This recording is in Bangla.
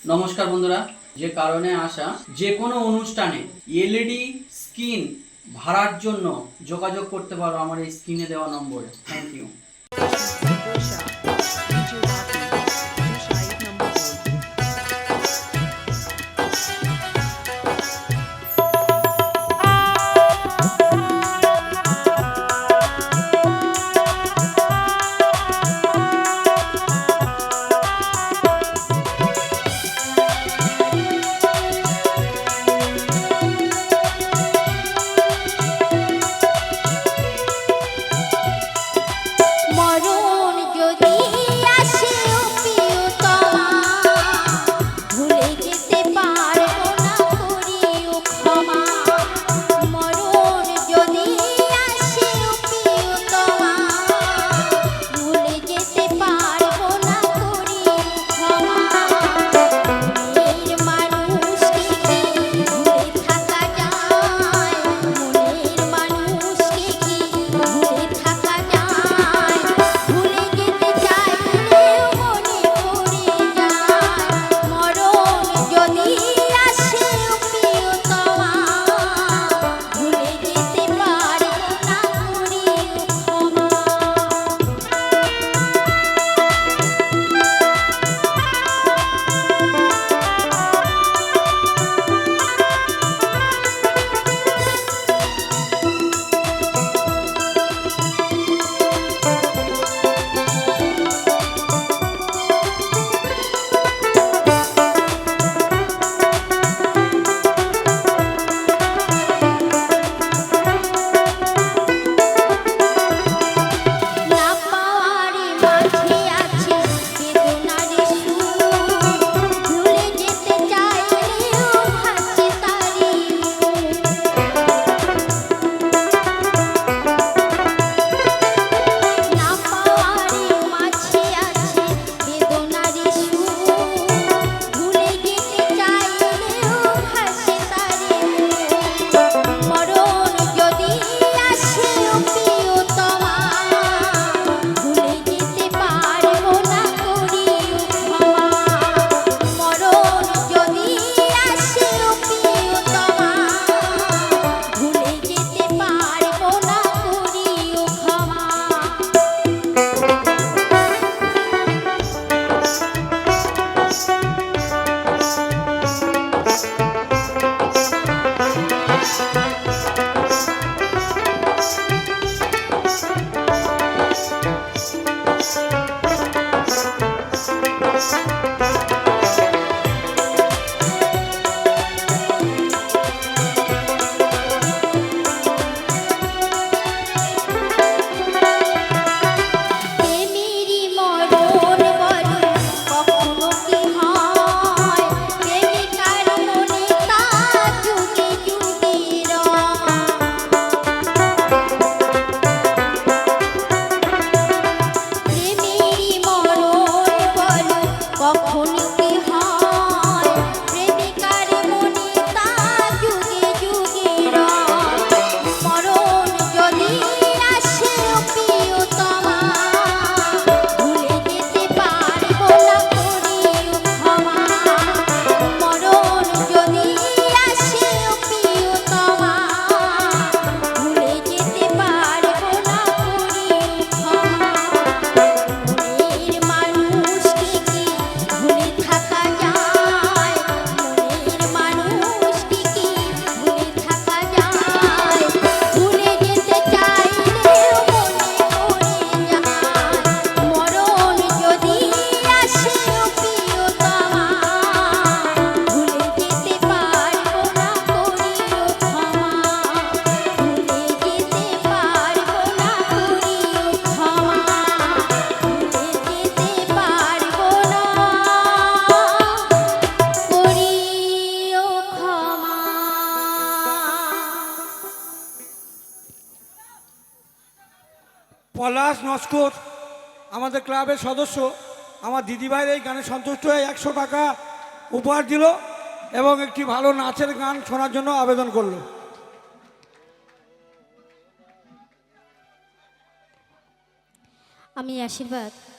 নমস্কার বন্ধুরা, যে কারণে আসা যে কোনো অনুষ্ঠানে এলইডি স্ক্রিন ভাড়ার জন্য যোগাযোগ করতে পারো আমার এই স্ক্রিনে দেওয়া নম্বরে। Thank you. মরণ যদি আসে ও প্রিয়তমা, ভুলে যেতে পারবো না করিও ক্ষমা। মরণ যদি আসে ও প্রিয়তমা, ভুলে যেতে পারবো না করিও ক্ষমা। মনের মানুষকে কি ভুলে থাকা যায়? মনের মানুষকে কি ভুলে থাকা যায়? ভুলে যেতে চাইলেও মনে পড়ে যায়। মরণ যদি আসে ও প্রিয়তমা, ভুলে যেতে পারবো না করিও ক্ষমা। না পাওয়ার মাঝে আছে বেদনার সুর, ভুলে যেতে চাইলেও ভাসে তারি মুখ। না পাওয়ার মাঝে আছে বেদনার সুর, ভুলে যেতে চাইলেও ভাসে তারি মুখ। মরণ যদি আসে ও প্রিয়তমা, ভুলে যেতে পারবো না করিও ক্ষমা। মরণ যদি আসে ও প্রিয়তমা, ভুলে যেতে পারবো না করিও ক্ষমা। প্রেমেরই মরণ বলো কখনো কি হয়? প্রেমিকার মনে তা যুগে যুগে রয়। প্রেমেরই মরণ বলো কখনো কি হয়? প্রেমিকার মনে তা যুগে যুগে রয়। মরণ যদি আসে ও প্রিয়তমা, ভুলে যেতে পারবো না করিও ক্ষমা। মরণ যদি আসে ও প্রিয়তমা, ভুলে যেতে পারবো না করিও ক্ষমা। মনের মানুষকে কি ভুলে থাকা যায়? মনের মানুষকে কি ভুলে থাকা যায়? ভুলে যেতে চাইলেও মনে পড়ে যায়। মরণ যদি আসে ও প্রিয়তমা, ভুলে যেতে পারবো না করিও ক্ষমা। ভুলে যেতে পারবো না করিও ক্ষমা। ভুলে যেতে পারবো না করিও ক্ষমা। পলাশ নস্কর আমাদের ক্লাবের সদস্য আমার দিদিভাইয়ের এই গানে সন্তুষ্ট হয়ে 100 টাকা উপহার দিল এবং একটি ভালো নাচের গান শোনার জন্য আবেদন করলো। আমি আশীর্বাদ